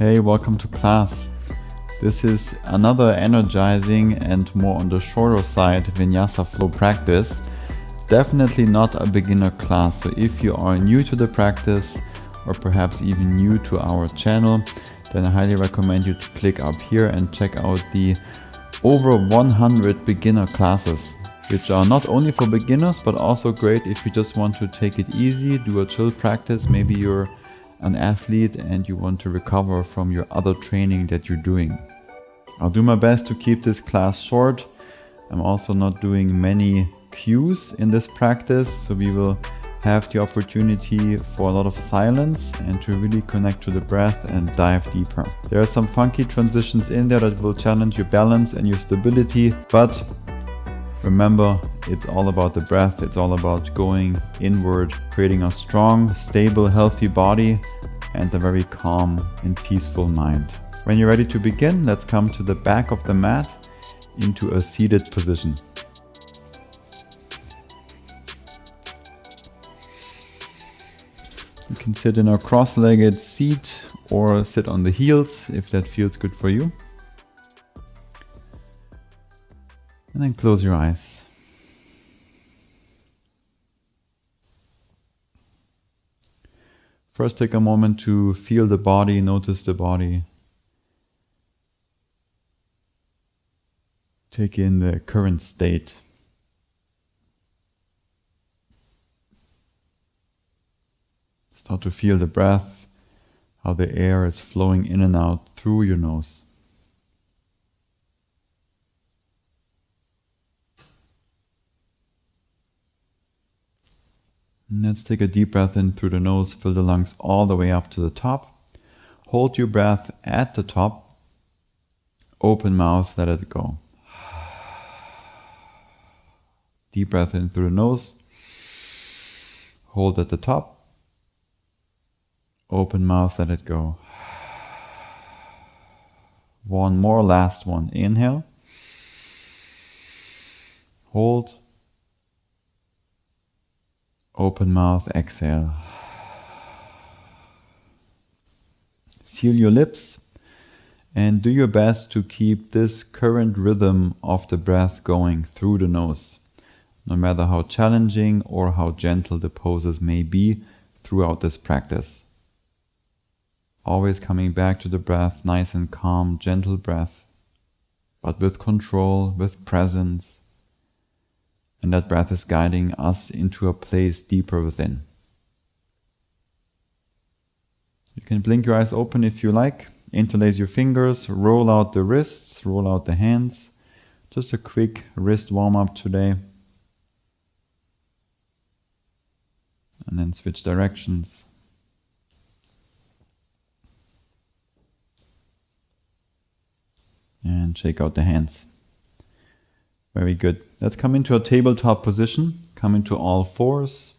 Hey, welcome to class. This is another energizing and more on the shorter side Vinyasa flow practice. Definitely not a beginner class, so if you are new to the practice or perhaps even new to our channel, then I highly recommend you to click up here and check out the over 100 beginner classes, which are not only for beginners but also great if you just want to take it easy, do a chill practice. Maybe you're an athlete and you want to recover from your other training that you're doing. I'll do my best to keep this class short. I'm also not doing many cues in this practice, so we will have the opportunity for a lot of silence and to really connect to the breath and dive deeper. There are some funky transitions in there that will challenge your balance and your stability, but remember, it's all about the breath. It's all about going inward, creating a strong, stable, healthy body and a very calm and peaceful mind. When you're ready to begin, let's come to the back of the mat into a seated position. You can sit in a cross-legged seat or sit on the heels if that feels good for you. And then close your eyes. First, take a moment to feel the body, notice the body. Take in the current state. Start to feel the breath, how the air is flowing in and out through your nose. And let's take a deep breath in through the nose, fill the lungs all the way up to the top. Hold your breath at the top. Open mouth, let it go. Deep breath in through the nose. Hold at the top. Open mouth, let it go. One more, last one. Inhale. Hold. Open mouth, exhale. Seal your lips and do your best to keep this current rhythm of the breath going through the nose, no matter how challenging or how gentle the poses may be throughout this practice. Always coming back to the breath, nice and calm, gentle breath, but with control, with presence. And that breath is guiding us into a place deeper within. You can blink your eyes open if you like, interlace your fingers, roll out the wrists, roll out the hands. Just a quick wrist warm-up today. And then switch directions. And shake out the hands. Very good. Let's come into a tabletop position, come into all fours,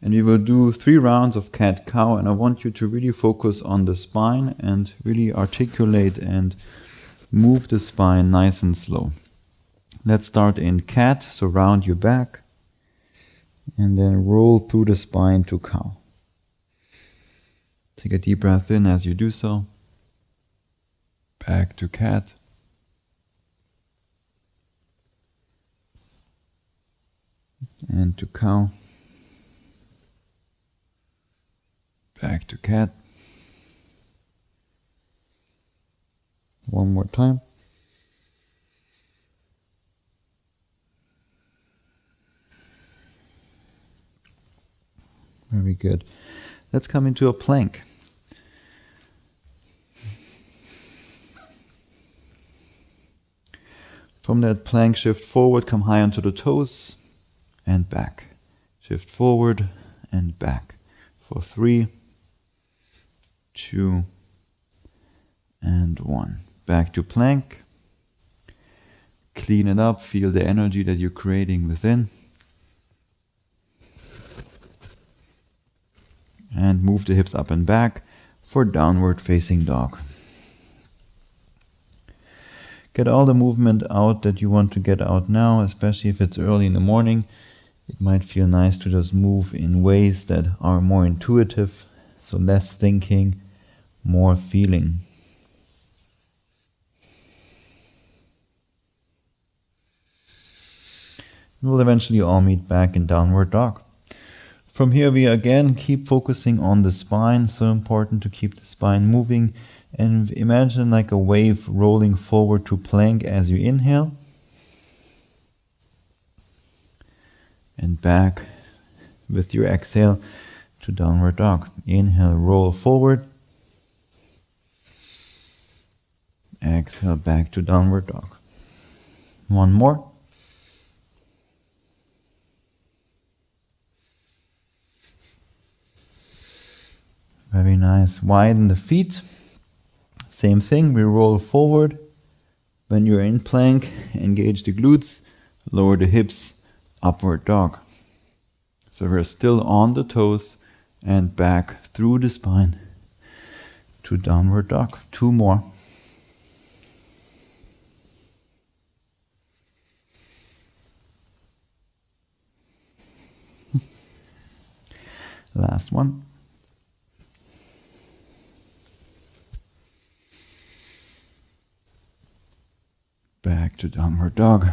and we will do 3 rounds of cat-cow, and I want you to really focus on the spine and really articulate and move the spine nice and slow. Let's start in cat, so round your back, and then roll through the spine to cow. Take a deep breath in as you do so. Back to cat. And to cow. Back to cat. One more time. Very good. Let's come into a plank. From that plank, shift forward, come high onto the toes. And back. Shift forward and back. For 3, 2, and 1. Back to plank. Clean it up. Feel the energy that you're creating within. And move the hips up and back for downward facing dog. Get all the movement out that you want to get out now, especially if it's early in the morning. It might feel nice to just move in ways that are more intuitive, so less thinking, more feeling. We'll eventually all meet back in downward dog. From here we again keep focusing on the spine, so important to keep the spine moving, and imagine like a wave rolling forward to plank as you inhale and back with your exhale to downward dog. Inhale, roll forward. Exhale, back to downward dog. One more. Very nice. Widen the feet. Same thing, we roll forward. When you're in plank, engage the glutes, lower the hips, upward dog. So we're still on the toes and back through the spine to downward dog. Two more. Last one. Back to downward dog.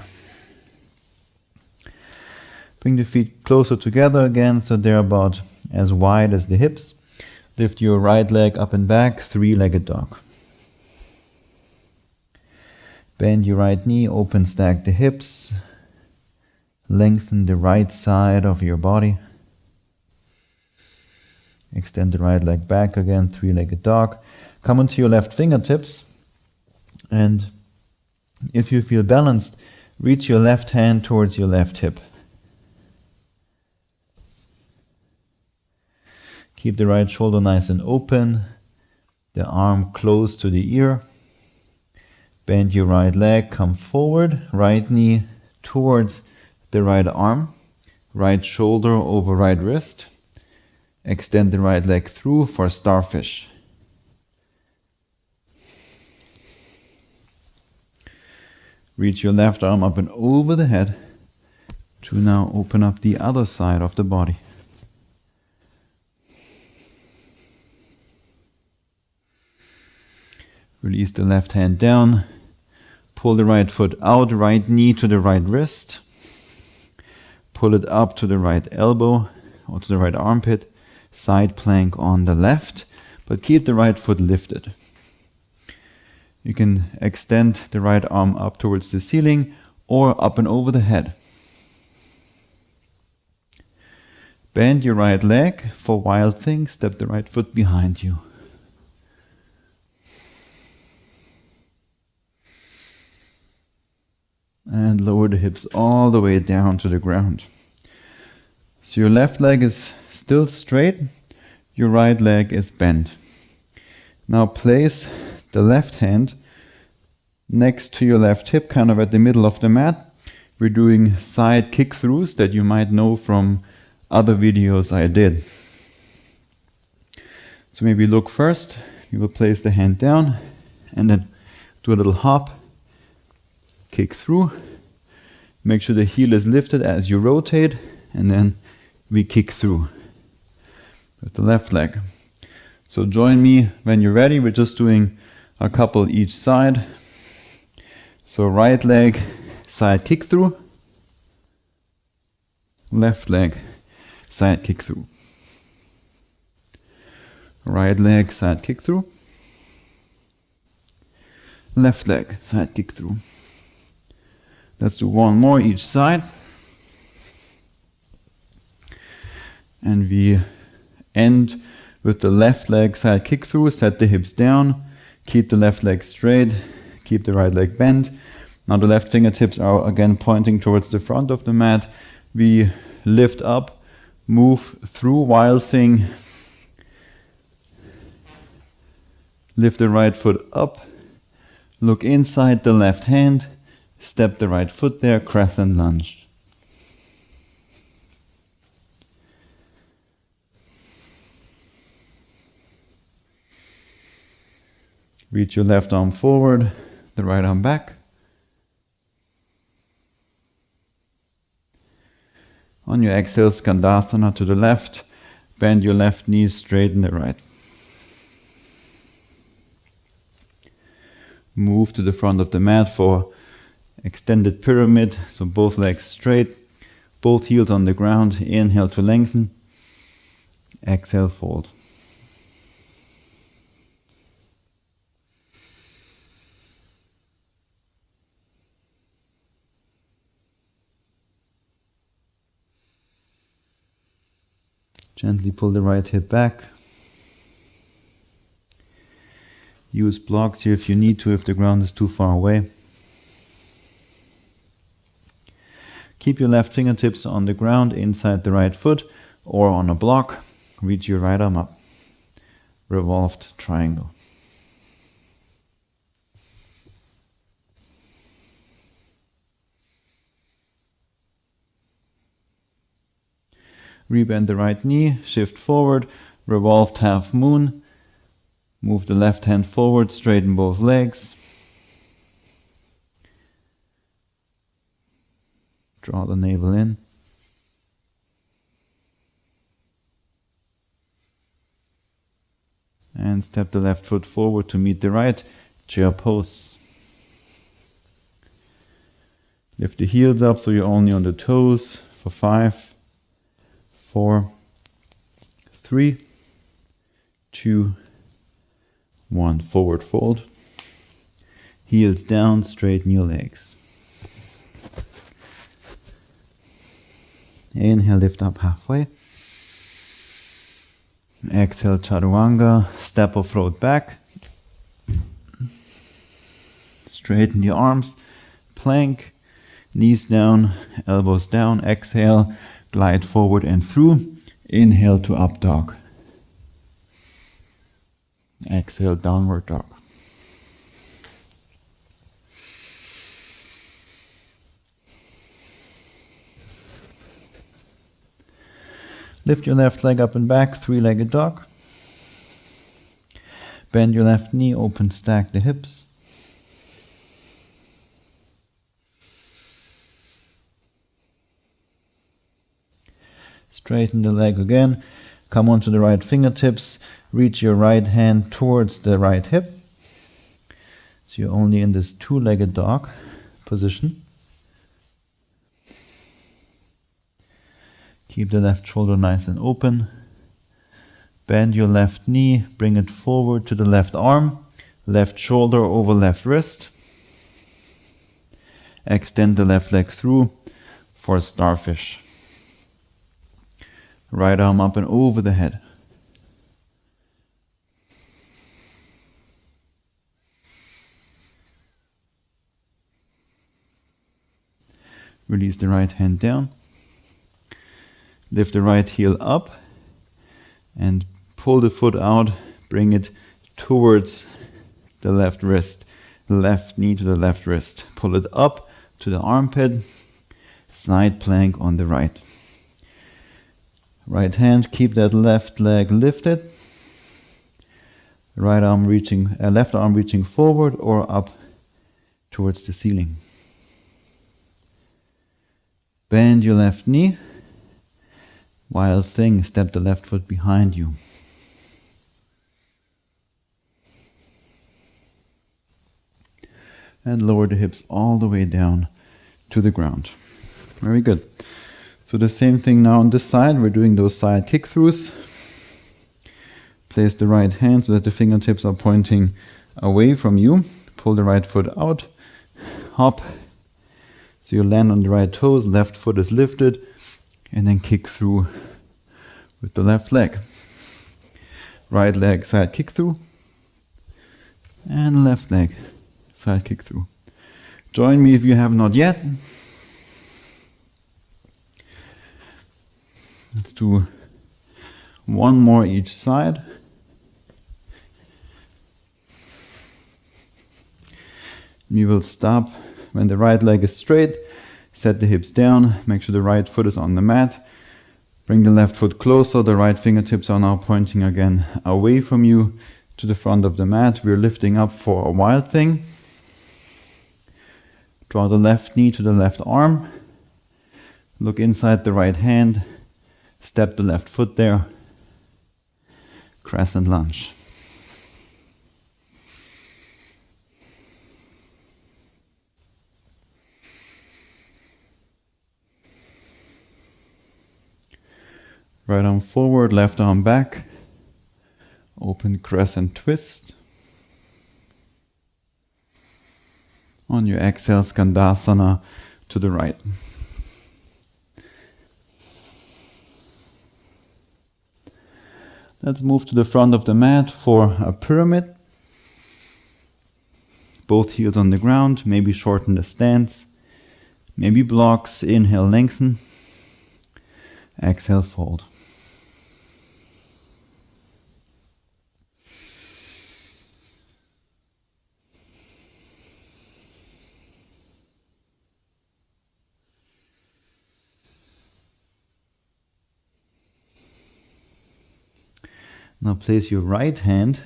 Bring the feet closer together again so they're about as wide as the hips. Lift your right leg up and back, three-legged dog. Bend your right knee, open stack the hips. Lengthen the right side of your body. Extend the right leg back again, three-legged dog. Come onto your left fingertips, and if you feel balanced, reach your left hand towards your left hip. Keep the right shoulder nice and open, the arm close to the ear. Bend your right leg, come forward, right knee towards the right arm, right shoulder over right wrist. Extend the right leg through for starfish. Reach your left arm up and over the head to now open up the other side of the body. Release the left hand down. Pull the right foot out, right knee to the right wrist. Pull it up to the right elbow or to the right armpit. Side plank on the left, but keep the right foot lifted. You can extend the right arm up towards the ceiling or up and over the head. Bend your right leg for wild thing, step the right foot behind you. And lower the hips all the way down to the ground. So your left leg is still straight, your right leg is bent. Now place the left hand next to your left hip, kind of at the middle of the mat. We're doing side kick throughs that you might know from other videos I did. So maybe look first, you will place the hand down and then do a little hop, kick through. Make sure the heel is lifted as you rotate, and then we kick through with the left leg. So join me when you're ready. We're just doing a couple each side. So right leg, side kick through. Left leg, side kick through. Right leg, side kick through. Left leg, side kick through. Let's do one more each side. And we end with the left leg side kick through. Set the hips down. Keep the left leg straight. Keep the right leg bent. Now the left fingertips are again pointing towards the front of the mat. We lift up, move through wild thing. Lift the right foot up. Look inside the left hand. Step the right foot there, crescent lunge. Reach your left arm forward, the right arm back. On your exhale, Skandasana to the left. Bend your left knee, straighten the right. Move to the front of the mat for extended pyramid. So both legs straight, both heels on the ground. Inhale to lengthen. Exhale, fold. Gently pull the right hip back. Use blocks here if you need to, if the ground is too far away. Keep your left fingertips on the ground inside the right foot or on a block. Reach your right arm up. Revolved triangle. Rebend the right knee, shift forward, revolved half moon. Move the left hand forward, straighten both legs. Draw the navel in. And step the left foot forward to meet the right, chair pose. Lift the heels up so you're only on the toes for 5, 4, 3, 2, 1. Forward fold. Heels down, straighten your legs. Inhale, lift up halfway. Exhale, chaturanga, step or float back. Straighten the arms, plank, knees down, elbows down. Exhale, glide forward and through. Inhale to up dog. Exhale, downward dog. Lift your left leg up and back, three-legged dog. Bend your left knee, open, stack the hips. Straighten the leg again. Come onto the right fingertips. Reach your right hand towards the right hip. So you're only in this two-legged dog position. Keep the left shoulder nice and open. Bend your left knee, bring it forward to the left arm. Left shoulder over left wrist. Extend the left leg through for a starfish. Right arm up and over the head. Release the right hand down. Lift the right heel up and pull the foot out. Bring it towards the left wrist. Left knee to the left wrist. Pull it up to the armpit. Side plank on the right. Right hand, keep that left leg lifted. Right arm reaching, left arm reaching forward or up towards the ceiling. Bend your left knee. Wild thing, step the left foot behind you. And lower the hips all the way down to the ground. Very good. So the same thing now on this side. We're doing those side kick throughs. Place the right hand so that the fingertips are pointing away from you. Pull the right foot out. Hop. So you land on the right toes. Left foot is lifted. And then kick through with the left leg. Right leg side kick through. And left leg side kick through. Join me if you have not yet. Let's do one more each side. We will stop when the right leg is straight. Set the hips down. Make sure the right foot is on the mat. Bring the left foot closer. The right fingertips are now pointing again away from you to the front of the mat. We're lifting up for a wild thing. Draw the left knee to the left arm. Look inside the right hand. Step the left foot there. Crescent lunge. Right arm forward, left arm back. Open crescent twist. On your exhale, Skandasana to the right. Let's move to the front of the mat for a pyramid. Both heels on the ground, maybe shorten the stance. Maybe blocks, inhale, lengthen. Exhale, fold. Now place your right hand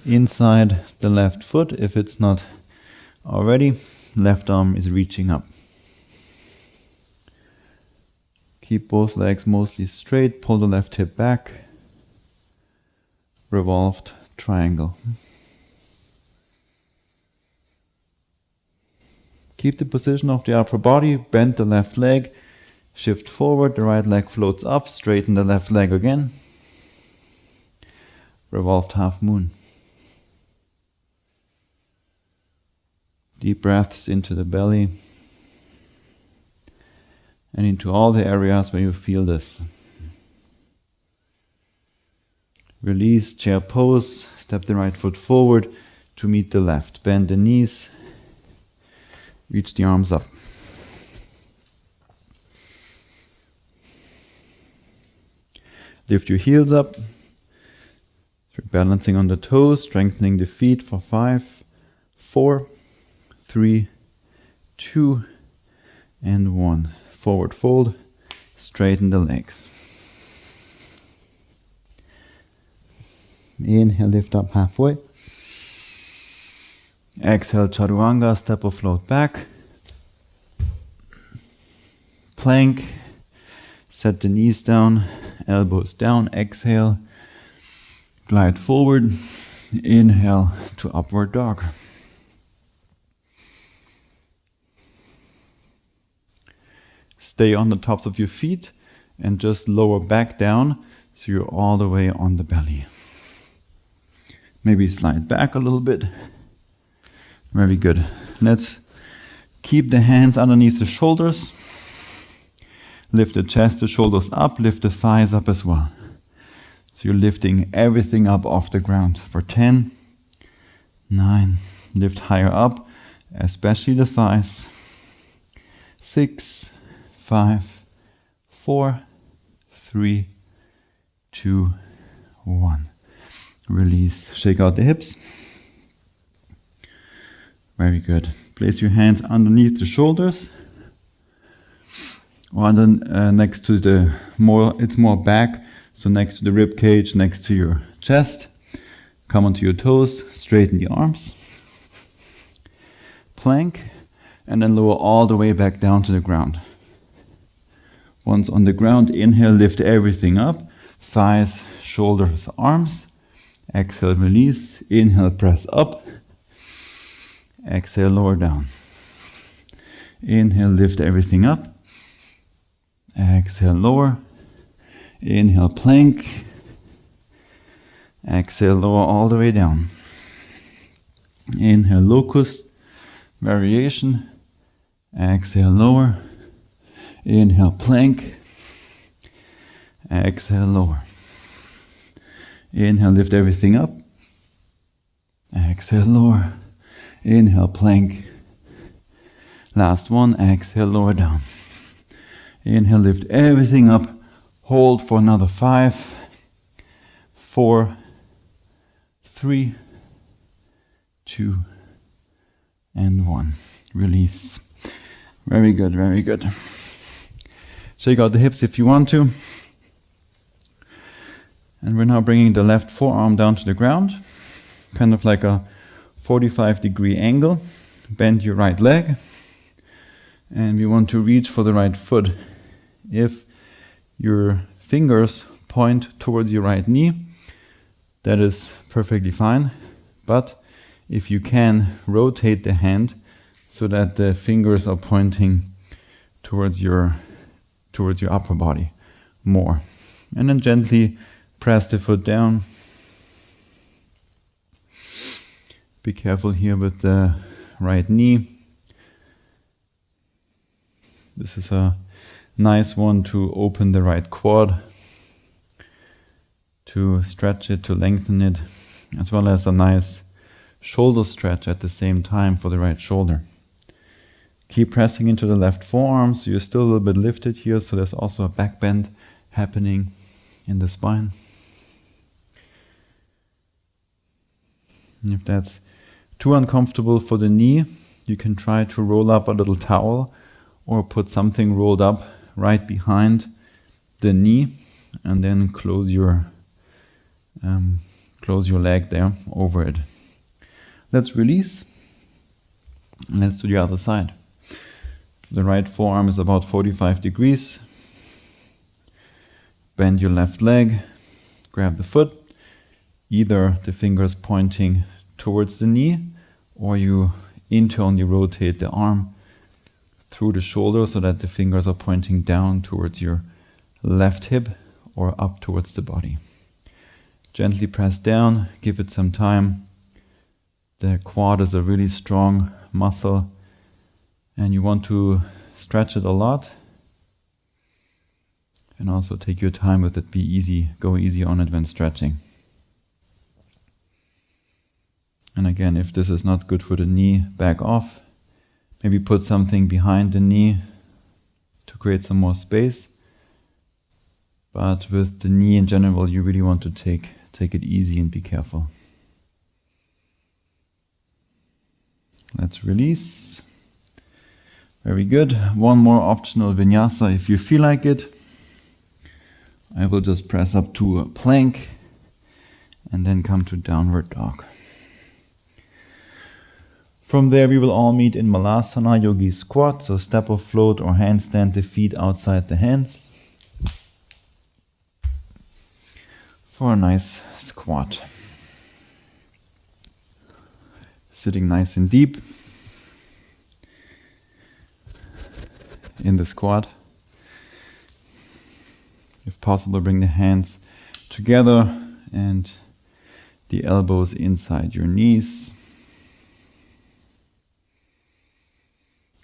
inside the left foot. If it's not already, left arm is reaching up. Keep both legs mostly straight. Pull the left hip back. Revolved triangle. Keep the position of the upper body. Bend the left leg. Shift forward. The right leg floats up. Straighten the left leg again. Revolved half moon. Deep breaths into the belly and into all the areas where you feel this. Release, chair pose, step the right foot forward to meet the left. Bend the knees, reach the arms up. Lift your heels up. Balancing on the toes, strengthening the feet for 5, 4, 3, 2, and 1. Forward fold, straighten the legs. Inhale, lift up halfway. Exhale, chaturanga, step or float back. Plank, set the knees down, elbows down, exhale. Glide forward, inhale to upward dog. Stay on the tops of your feet and just lower back down so you're all the way on the belly. Maybe slide back a little bit. Very good. Let's keep the hands underneath the shoulders. Lift the chest, the shoulders up, lift the thighs up as well. So you're lifting everything up off the ground for 10, 9, lift higher up, especially the thighs. 6, 5, 4, 3, 2, 1. Release, shake out the hips. Very good. Place your hands underneath the shoulders. Or then next to it's more back. So next to the rib cage, next to your chest. Come onto your toes, straighten the arms. Plank, and then lower all the way back down to the ground. Once on the ground, inhale, lift everything up. Thighs, shoulders, arms. Exhale, release. Inhale, press up. Exhale, lower down. Inhale, lift everything up. Exhale, lower. Inhale, plank. Exhale, lower all the way down. Inhale, locust, variation. Exhale, lower. Inhale, plank. Exhale, lower. Inhale, lift everything up. Exhale, lower. Inhale, plank. Last one, exhale, lower down. Inhale, lift everything up. Hold for another 5, 4, 3, 2, and 1. Release. Very good, very good. Shake out the hips if you want to. And we're now bringing the left forearm down to the ground. Kind of like a 45-degree angle. Bend your right leg. And we want to reach for the right foot. If your fingers point towards your right knee, that is perfectly fine. But if you can, rotate the hand so that the fingers are pointing towards your upper body more. And then gently press the foot down. Be careful here with the right knee. This is a nice one to open the right quad, to stretch it, to lengthen it, as well as a nice shoulder stretch at the same time for the right shoulder. Keep pressing into the left forearm, so you're still a little bit lifted here, so there's also a back bend happening in the spine. And if that's too uncomfortable for the knee, you can try to roll up a little towel or put something rolled up right behind the knee, and then close your leg there over it. Let's release, and let's do the other side. The right forearm is about 45 degrees. Bend your left leg, grab the foot, either the fingers pointing towards the knee, or you internally rotate the arm through the shoulder so that the fingers are pointing down towards your left hip or up towards the body. Gently press down, give it some time. The quad is a really strong muscle, and you want to stretch it a lot. And also take your time with it, be easy, go easy on it when stretching. And again, if this is not good for the knee, back off. Maybe put something behind the knee to create some more space. But with the knee in general, you really want to take it easy and be careful. Let's release. Very good. One more optional vinyasa if you feel like it. I will just press up to a plank and then come to downward dog. From there we will all meet in Malasana Yogi Squat, so step or float or handstand the feet outside the hands for a nice squat. Sitting nice and deep in the squat. If possible, bring the hands together and the elbows inside your knees.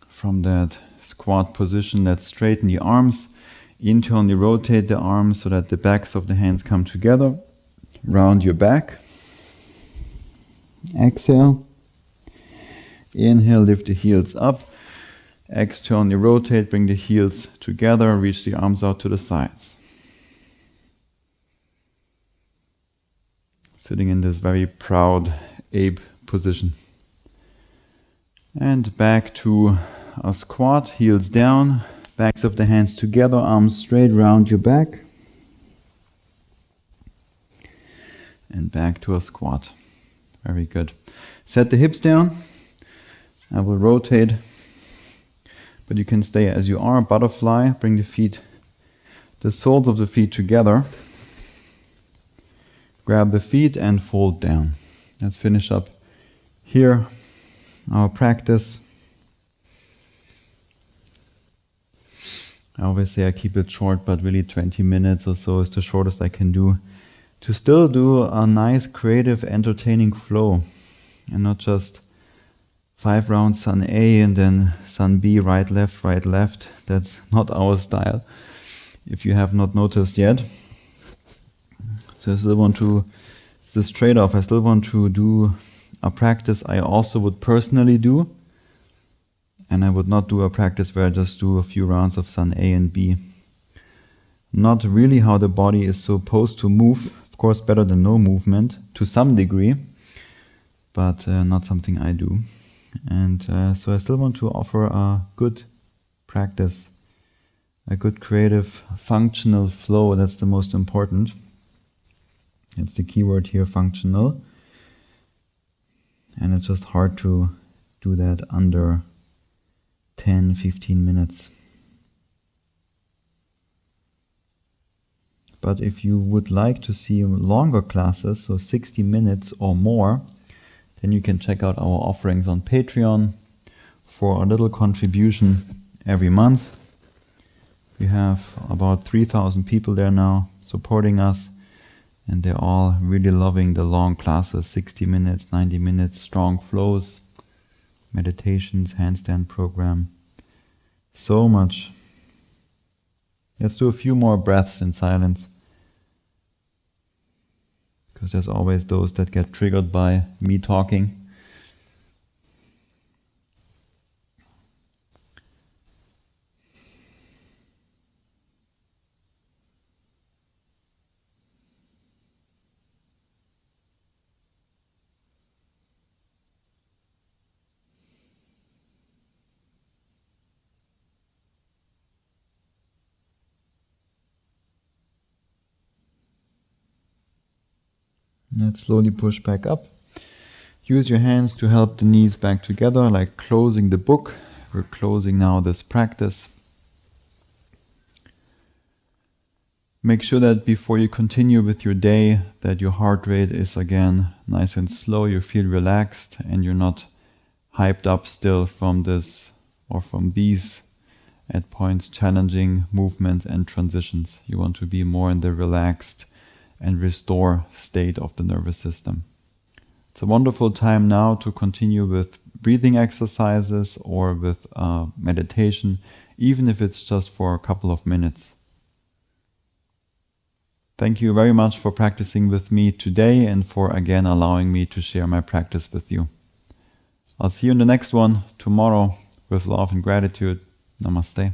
From that squat position, let's straighten the arms. Internally rotate the arms so that the backs of the hands come together. Round your back. Exhale. Inhale, lift the heels up. Externally rotate, bring the heels together, reach the arms out to the sides. Sitting in this very proud ape position. And back to a squat, heels down, backs of the hands together, arms straight round your back. And back to a squat. Very good. Set the hips down. I will rotate, but you can stay as you are. Butterfly, bring the soles of the feet together. Grab the feet and fold down. Let's finish up here our practice. I always say I keep it short, but really 20 minutes or so is the shortest I can do to still do a nice, creative, entertaining flow, and not just 5 rounds Sun A and then Sun B, right, left. That's not our style, if you have not noticed yet. So I still want to, it's this trade-off, I still want to do a practice I also would personally do, and I would not do a practice where I just do a few rounds of Sun A and B. Not really how the body is supposed to move, of course better than no movement, to some degree, but not something I do. And so I still want to offer a good practice, a good creative, functional flow. That's the most important. It's the key word here, functional. And it's just hard to do that under 10-15 minutes. But if you would like to see longer classes, so 60 minutes or more, then you can check out our offerings on Patreon for a little contribution every month. We have about 3,000 people there now supporting us, and they're all really loving the long classes, 60 minutes, 90 minutes, strong flows, meditations, handstand program. So much. Let's do a few more breaths in silence, because there's always those that get triggered by me talking. Let's slowly push back up. Use your hands to help the knees back together, like closing the book. We're closing now this practice. Make sure that before you continue with your day, that your heart rate is again nice and slow, you feel relaxed, and you're not hyped up still from this or from these, at points, challenging movements and transitions. You want to be more in the relaxed and restore state of the nervous system. It's a wonderful time now to continue with breathing exercises or with meditation, even if it's just for a couple of minutes. Thank you very much for practicing with me today and for again allowing me to share my practice with you. I'll see you in the next one tomorrow with love and gratitude. Namaste.